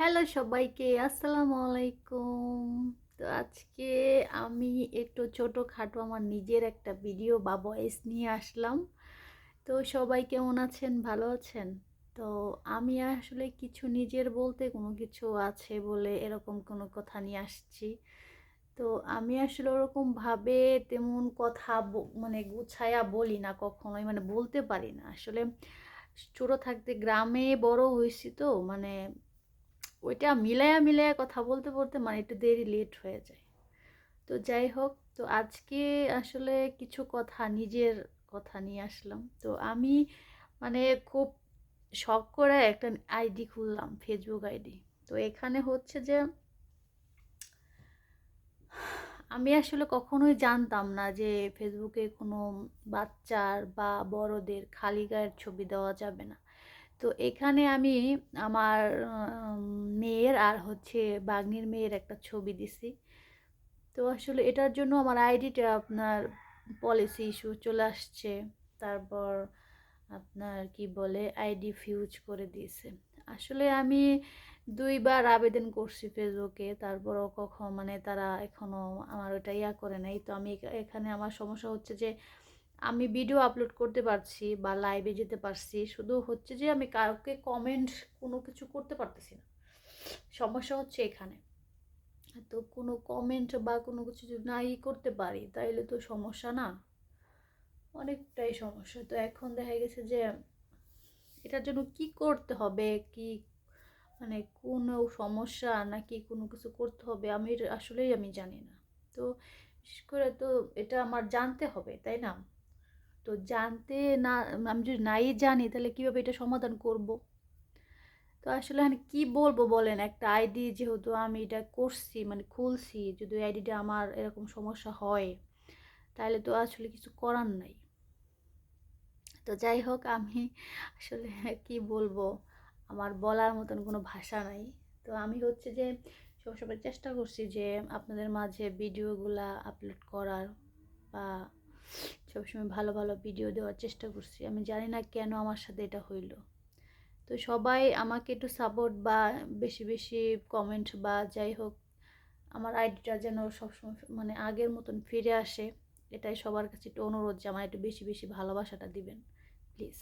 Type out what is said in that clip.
Hello সবাইকে, আসসালামু আলাইকুম। তো আজকে আমি একটু ছোটোখাটো আমার নিজের একটা ভিডিও বা ভয়েস নিয়ে আসলাম। তো সবাই কেমন আছেন, ভালো আছেন? তো আমি আসলে কিছু নিজের বলতে কোনো কিছু আছে বলে এরকম কোনো কথা নিয়ে আসছি। তো আমি আসলে ওরকমভাবে তেমন কথা মানে গুছায়া বলি না কখনোই, মানে বলতে পারি না আসলে। ছোটো থাকতে গ্রামে বড় হয়েছি, তো মানে ওইটা মিলায়া মিলায়া কথা বলতে বলতে মানে একটু দেরি লেট হয়ে যায়। তো যাই হোক, তো আজকে আসলে কিছু কথা নিজের কথা নিয়ে আসলাম। তো আমি মানে খুব শখ করে একটা আইডি খুললাম, ফেসবুক আইডি। তো এখানে হচ্ছে যে আমি আসলে কখনোই জানতাম না যে ফেসবুকে কোনো বাচ্চার বা বড়দের খালি গায়ের ছবি দেওয়া যাবে না। তো এখানে আমি আমার মেয়ের আর হচ্ছে বাগ্নির মেয়ের একটা ছবি দিছি। তো আসলে এটার জন্য আমার আইডিটা আপনার পলিসি ইস্যু চলে আসছে। তারপর আপনার কি বলে আইডি ফিউজ করে দিয়েছে। আসলে আমি 2বার আবেদন করছি ফেসবুকে, তারপরও কখন মানে তারা এখনও আমার ওটা করে নাই। তো আমি এখানে আমার সমস্যা হচ্ছে যে আমি ভিডিও আপলোড করতে পারছি বা লাইভে যেতে পারছি, শুধু হচ্ছে যে আমি কাউকে কমেন্ট কোনো কিছু করতে পারতেছি না। সমস্যা হচ্ছে এখানে। তো কোনো কমেন্ট বা কোনো কিছু যদি নাই করতে পারি তাইলে তো সমস্যা না, অনেকটাই সমস্যা। তো এখন দেখা গেছে যে এটার জন্য কি করতে হবে, কি মানে কোনো সমস্যা নাকি কোনো কিছু করতে হবে, আমি আসলেই আমি জানি না। তো বিশেষ করে তো এটা আমার জানতে হবে, তাই না? তো জানতে না, আমি যদি নাই জানি তাহলে কীভাবে এটা সমাধান করব? তো আসলে আমি কি বলবো বলেন, একটা আইডি যেহেতু আমি এটা করছি মানে খুলছি, যদি আইডিটা আমার এরকম সমস্যা হয় তাহলে তো আসলে কিছু করার নাই। তো যাই হোক, আমি আসলে কি বলবো, আমার বলার মতন কোনো ভাষা নাই। তো আমি হচ্ছে যে সবসময় চেষ্টা করছি যে আপনাদের মাঝে ভিডিওগুলা আপলোড করার বা সবসময় ভালো ভালো ভিডিও দেওয়ার চেষ্টা করছি। আমি জানি না কেন আমার সাথে এটা হইলো। তো সবাই আমাকে একটু সাপোর্ট বা বেশি বেশি কমেন্ট বা যাই হোক, আমার আইডিটা যেন সবসময় মানে আগের মতন ফিরে আসে, এটাই সবার কাছে একটু অনুরোধ যে আমার একটু বেশি বেশি ভালোবাসাটা দিবেন প্লিজ।